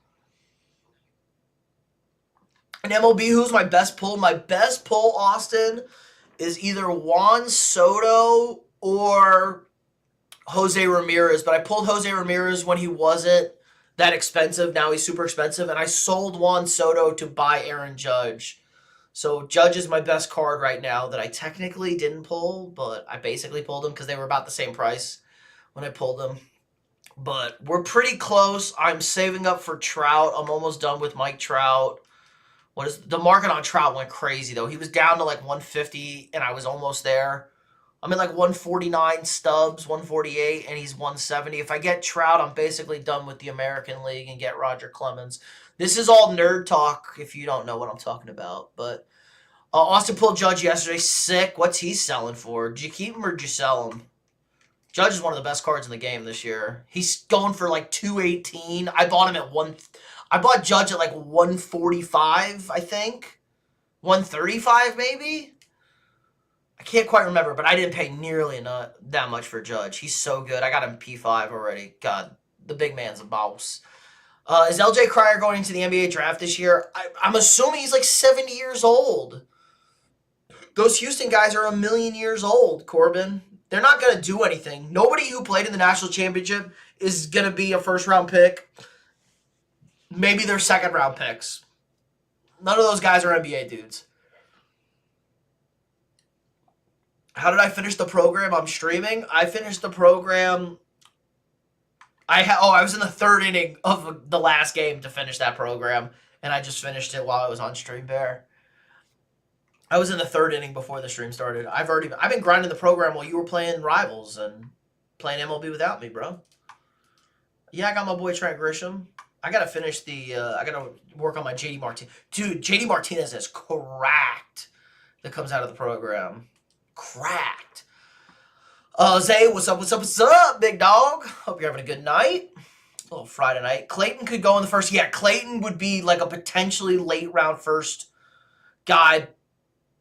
And MLB, who's my best pull? My best pull, Austin, is either Juan Soto or Jose Ramirez. But I pulled Jose Ramirez when he wasn't that expensive. Now he's super expensive. And I sold Juan Soto to buy Aaron Judge. So Judge is my best card right now that I technically didn't pull, but I basically pulled him because they were about the same price when I pulled them. But we're pretty close. I'm saving up for Trout. I'm almost done with Mike Trout. What is the market on Trout went crazy though. He was down to like 150 and I was almost there. I'm in like 149 stubs, 148, and he's 170. If I get Trout, I'm basically done with the American League and get Roger Clemens. This is all nerd talk if you don't know what I'm talking about. But Austin pulled Judge yesterday. Sick. What's he selling for? Did you keep him or did you sell him? Judge is one of the best cards in the game this year. He's going for like 218. I bought him at I bought Judge at like 145, I think. 135 maybe? I can't quite remember, but I didn't pay nearly enough that much for Judge. He's so good. I got him P5 already. God, the big man's a boss. Is LJ Cryer going into the NBA draft this year? I'm assuming he's like 70 years old. Those Houston guys are a million years old, Corbin. They're not going to do anything. Nobody who played in the national championship is going to be a first-round pick. Maybe they're second-round picks. None of those guys are NBA dudes. How did I finish the program? I'm streaming. I finished the program. I was in the third inning of the last game to finish that program, and I just finished it while I was on Stream Bear. I was in the third inning before the stream started. I've been grinding the program while you were playing Rivals and playing MLB without me, bro. Yeah, I got my boy Trent Grisham. I gotta finish I gotta work on my JD Martinez. Dude, JD Martinez is cracked that comes out of the program. Cracked. Zay, what's up, big dog? Hope you're having a good night. A little Friday night. Clayton could go in the first. Yeah, Clayton would be like a potentially late round first guy.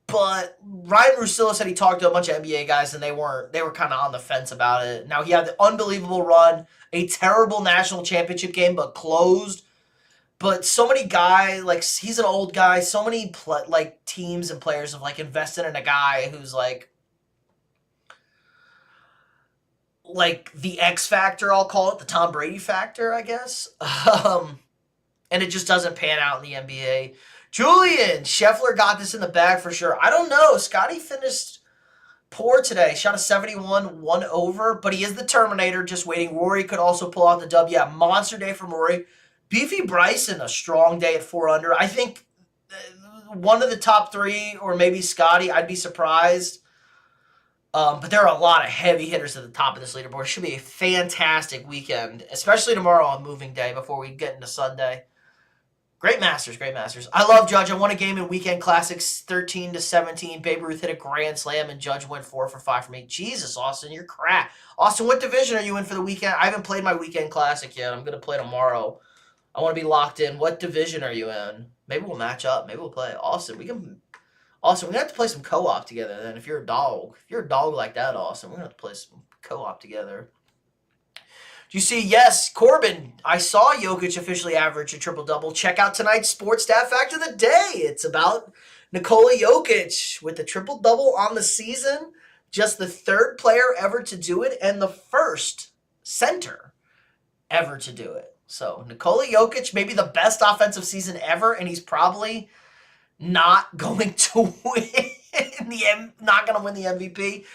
But Ryan Russillo said he talked to a bunch of NBA guys and they were kind of on the fence about it. Now, he had the unbelievable run, a terrible national championship game, but closed. But so many guys, like, he's an old guy. So many, teams and players have, invested in a guy who's, like the X factor, I'll call it, the Tom Brady factor, I guess. And it just doesn't pan out in the NBA. Julian, Scheffler got this in the bag for sure. I don't know. Scotty finished poor today. Shot a 71, 1 over, but he is the Terminator, just waiting. Rory could also pull out the W. Yeah, monster day from Rory. Beefy Bryson, a strong day at 4 under. I think one of the top 3, or maybe Scotty, I'd be surprised. But there are a lot of heavy hitters at the top of this leaderboard. It should be a fantastic weekend, especially tomorrow on moving day before we get into Sunday. Great Masters, great Masters. I love Judge. I won a game in Weekend Classics 13-17. Babe Ruth hit a grand slam, and Judge went 4 for 5 for me. Jesus, Austin, you're crap. Austin, what division are you in for the weekend? I haven't played my Weekend Classic yet. I'm going to play tomorrow. I want to be locked in. What division are you in? Maybe we'll match up. Maybe we'll play. Austin, we're going to have to play some co-op together then if you're a dog. If you're a dog like that, Austin, we're going to have to play some co-op together. Do you see? Yes, Corbin. I saw Jokic officially average a triple-double. Check out tonight's sports stat fact of the day. It's about Nikola Jokic with a triple-double on the season. Just the third player ever to do it and the first center ever to do it. So Nikola Jokic, maybe the best offensive season ever, and he's probably not going to win not going to win the MVP.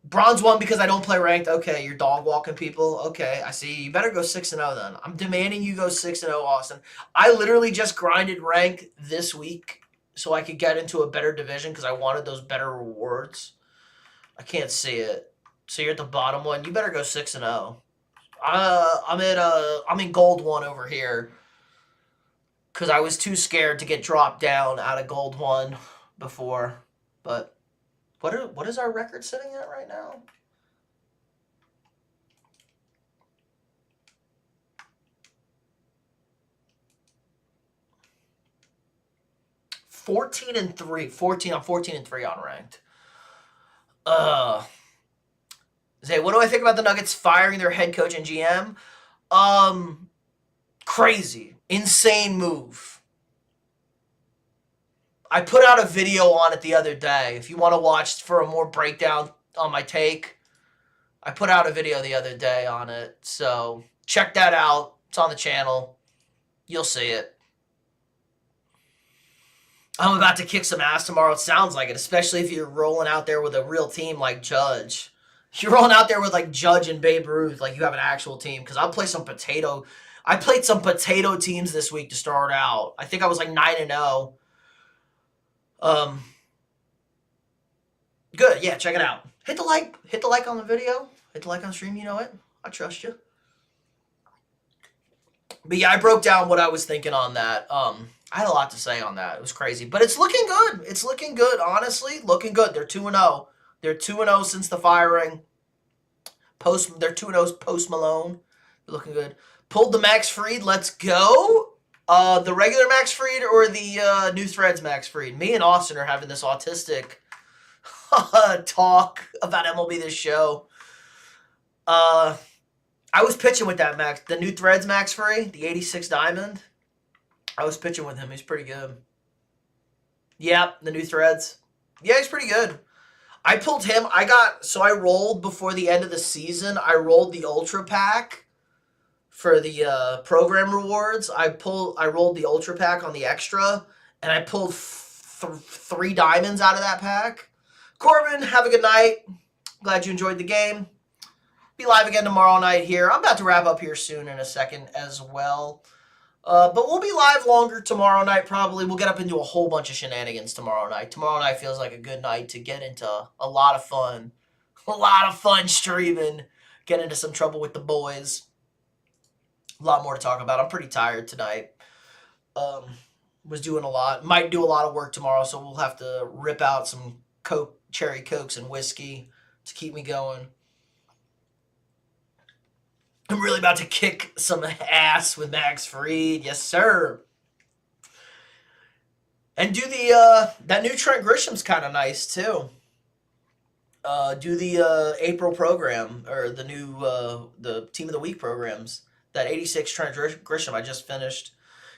Bronze won because I don't play ranked. Okay, you're dog walking people. Okay, I see. You better go 6-0 then. I'm demanding you go 6-0, Austin. I literally just grinded rank this week so I could get into a better division because I wanted those better rewards. I can't see it. So you're at the bottom one. You better go 6-0. I'm in gold 1 over here because I was too scared to get dropped down out of gold 1 before. But what is our record sitting at right now? I'm 14-3 on ranked. Zay, what do I think about the Nuggets firing their head coach and GM? Crazy. Insane move. I put out a video on it the other day. If you want to watch for a more breakdown on my take, I put out a video the other day on it. So check that out. It's on the channel. You'll see it. I'm about to kick some ass tomorrow. It sounds like it, especially if you're rolling out there with a real team like Judge. If you're rolling out there with like Judge and Babe Ruth, like you have an actual team. Because I'll play some potato. I played some potato teams this week to start out. I think I was like 9-0. Good. Yeah, check it out. Hit the like on the video. Hit the like on the stream. You know it. I trust you. But yeah, I broke down what I was thinking on that. I had a lot to say on that. It was crazy. But it's looking good. It's looking good, honestly. Looking good. They're 2-0. They're 2-0 since the firing. They're 2-0 post Malone. They're looking good. Pulled the Max Fried. Let's go. The regular Max Fried or the New Threads Max Fried? Me and Austin are having this autistic talk about MLB This Show. I was pitching with that Max, the New Threads Max Fried, the 86 Diamond. I was pitching with him. He's pretty good. Yep, the New Threads. Yeah, he's pretty good. I pulled him. I rolled before the end of the season. I rolled the Ultra Pack for the program rewards. I rolled the Ultra Pack on the extra, and I pulled 3 diamonds out of that pack. Corbin, have a good night. Glad you enjoyed the game. Be live again tomorrow night here. I'm about to wrap up here soon in a second as well. But we'll be live longer tomorrow night probably. We'll get up into a whole bunch of shenanigans tomorrow night. Tomorrow night feels like a good night to get into a lot of fun. A lot of fun streaming. Get into some trouble with the boys. A lot more to talk about. I'm pretty tired tonight. Was doing a lot. Might do a lot of work tomorrow, so we'll have to rip out some cherry Cokes and whiskey to keep me going. I'm really about to kick some ass with Max Fried. Yes, sir. And do that new Trent Grisham's kind of nice, too. Do the April program, or the new, the Team of the Week programs. That 86 Trent Grisham I just finished.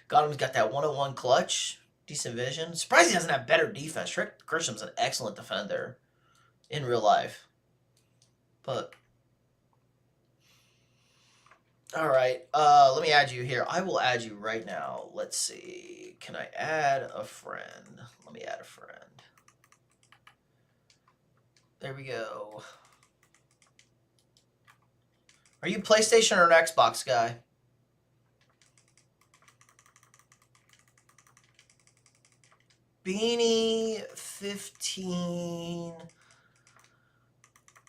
Got him. He's got that 101 clutch. Decent vision. Surprised he doesn't have better defense. Trent Grisham's an excellent defender in real life. But all right, let me add you here. I will add you right now. Let's see. Can I add a friend? Let me add a friend. There we go. Are you PlayStation or an Xbox guy? Beanie 15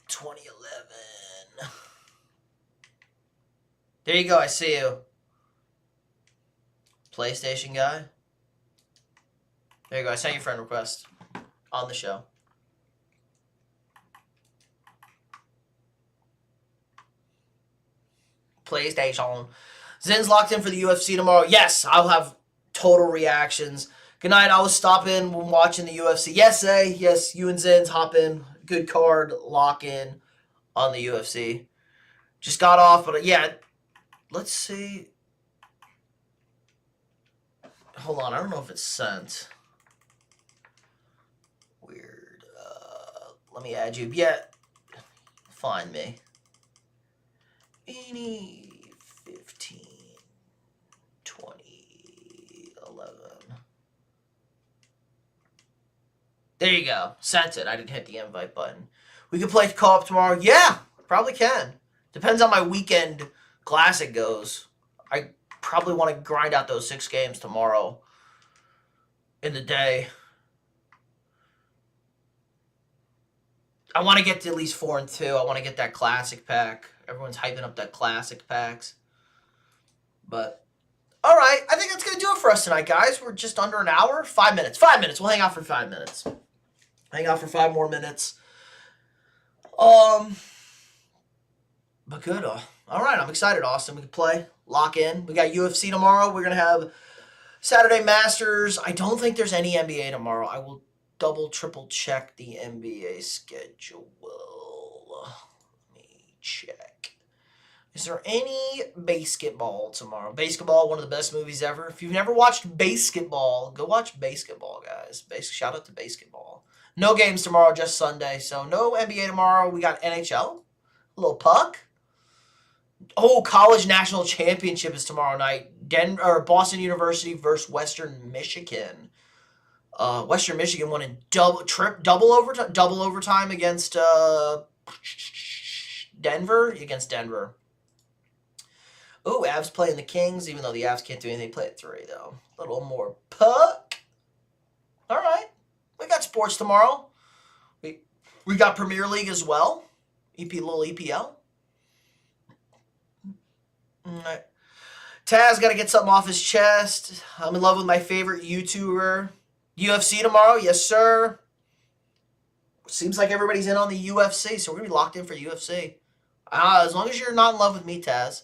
2011. There you go, I see you. PlayStation guy. There you go, I sent you a friend request on the show. PlayStation. Zin's locked in for the UFC tomorrow. Yes, I'll have total reactions. Good night. I was stopping when watching the UFC. Yes, yes, you and Zin's hop in. Good card, lock in on the UFC. Just got off, but yeah. Let's see. Hold on, I don't know if it's sent. Weird. Let me add you. Yeah. Find me. 15, 20, 11. There you go. Sent it. I didn't hit the invite button. We can play co-op tomorrow. Yeah, probably can. Depends on my weekend classic goes. I probably want to grind out those 6 games tomorrow in the day. I want to get to at least 4 and 2. I want to get that classic pack. Everyone's hyping up that classic packs. But, all right. I think that's going to do it for us tonight, guys. We're just under an hour. 5 minutes. 5 minutes. We'll hang out for 5 minutes. Hang out for 5 more minutes. But good. All right. I'm excited, Austin. We can play. Lock in. We got UFC tomorrow. We're going to have Saturday Masters. I don't think there's any NBA tomorrow. I will double, triple check the NBA schedule. Let me check. Is there any basketball tomorrow? Basketball, one of the best movies ever. If you've never watched Basketball, go watch Basketball, guys. Shout out to Basketball. No games tomorrow, just Sunday. So no NBA tomorrow. We got NHL. A little puck. Oh, College National Championship is tomorrow night. Boston University versus Western Michigan. Western Michigan won in double overtime against Denver. Against Denver. Ooh, Avs playing the Kings, even though the Avs can't do anything. They play at 3, though. A little more puck. All right. We got sports tomorrow. We got Premier League as well. Little EPL. All right. Taz got to get something off his chest. I'm in love with my favorite YouTuber. UFC tomorrow, yes, sir. Seems like everybody's in on the UFC, so we're going to be locked in for UFC. As long as you're not in love with me, Taz.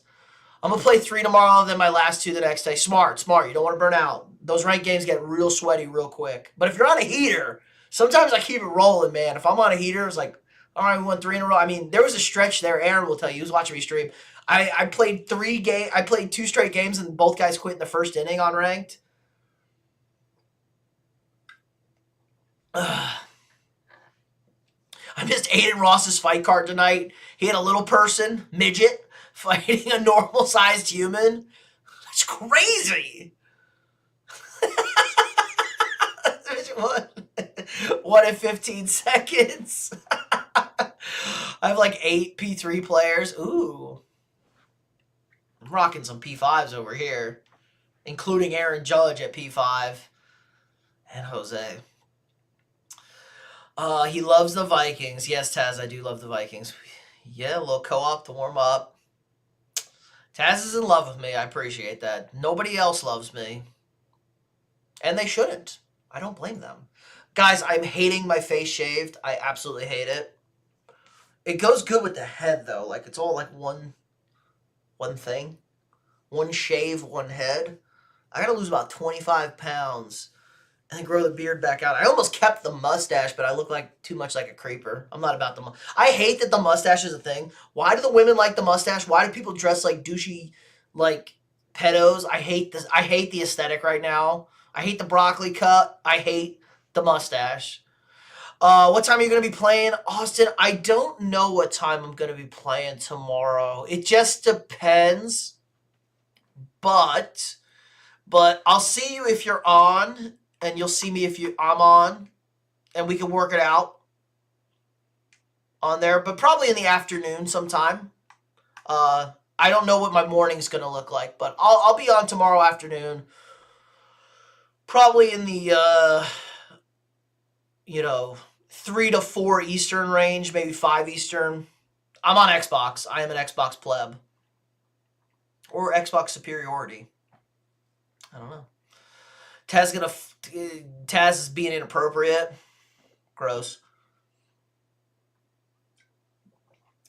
I'm going to play 3 tomorrow, then my last 2 the next day. Smart. You don't want to burn out. Those ranked games get real sweaty real quick. But if you're on a heater, sometimes I keep it rolling, man. If I'm on a heater, it's like, all right, we won 3 in a row. I mean, there was a stretch there. Aaron will tell you. He was watching me stream. I played 2 straight games, and both guys quit in the first inning on ranked. I missed Aiden Ross's fight card tonight. He had a little person, midget, fighting a normal-sized human. That's crazy. One in 15 seconds. I have like 8 P3 players. Ooh. I'm rocking some P5s over here, including Aaron Judge at P5 and Jose. He loves the Vikings. Yes, Taz, I do love the Vikings. Yeah, a little co-op to warm up. Taz is in love with me. I appreciate that. Nobody else loves me. And they shouldn't. I don't blame them. Guys, I'm hating my face shaved. I absolutely hate it. It goes good with the head, though. Like, it's all like one thing. One shave, one head. I gotta lose about 25 pounds and then grow the beard back out. I almost kept the mustache, but I look like too much like a creeper. I'm not about the mustache. I hate that the mustache is a thing. Why do the women like the mustache? Why do people dress like douchey, like pedos? I hate this. I hate the aesthetic right now. I hate the broccoli cut. I hate the mustache. What time are you going to be playing, Austin? I don't know what time I'm going to be playing tomorrow. It just depends. But I'll see you if you're on, and you'll see me if I'm on, and we can work it out on there. But probably in the afternoon sometime. I don't know what my morning's going to look like, but I'll be on tomorrow afternoon. Probably in the 3 to 4 Eastern range, maybe 5 Eastern. I'm on Xbox. I am an Xbox pleb. Or Xbox superiority. I don't know. Taz is being inappropriate. Gross.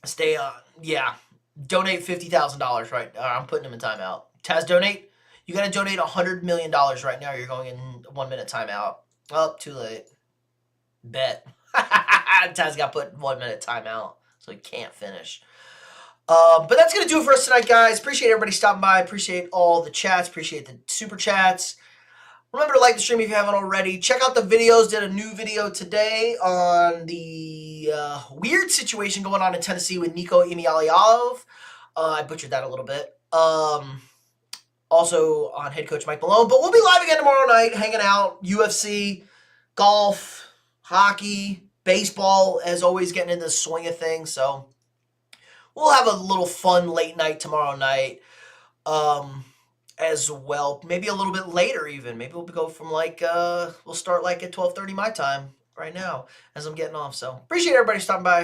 Stay on. Yeah. Donate $50,000 right now. I'm putting him in timeout. Taz, donate. You got to donate $100 million right now. You're going in 1 minute timeout. Oh, too late. Bet. Taz got put in 1 minute timeout, so he can't finish. But that's going to do it for us tonight, guys. Appreciate everybody stopping by. Appreciate all the chats. Appreciate the super chats. Remember to like the stream if you haven't already. Check out the videos. Did a new video today on the weird situation going on in Tennessee with Nico Imialov. I butchered that a little bit. Also on head coach Mike Malone. But we'll be live again tomorrow night, hanging out, UFC, golf, hockey, baseball, as always, getting into the swing of things. So we'll have a little fun late night tomorrow night as well. Maybe a little bit later even. Maybe we'll go from like, we'll start like at 12:30 my time right now as I'm getting off. So appreciate everybody stopping by.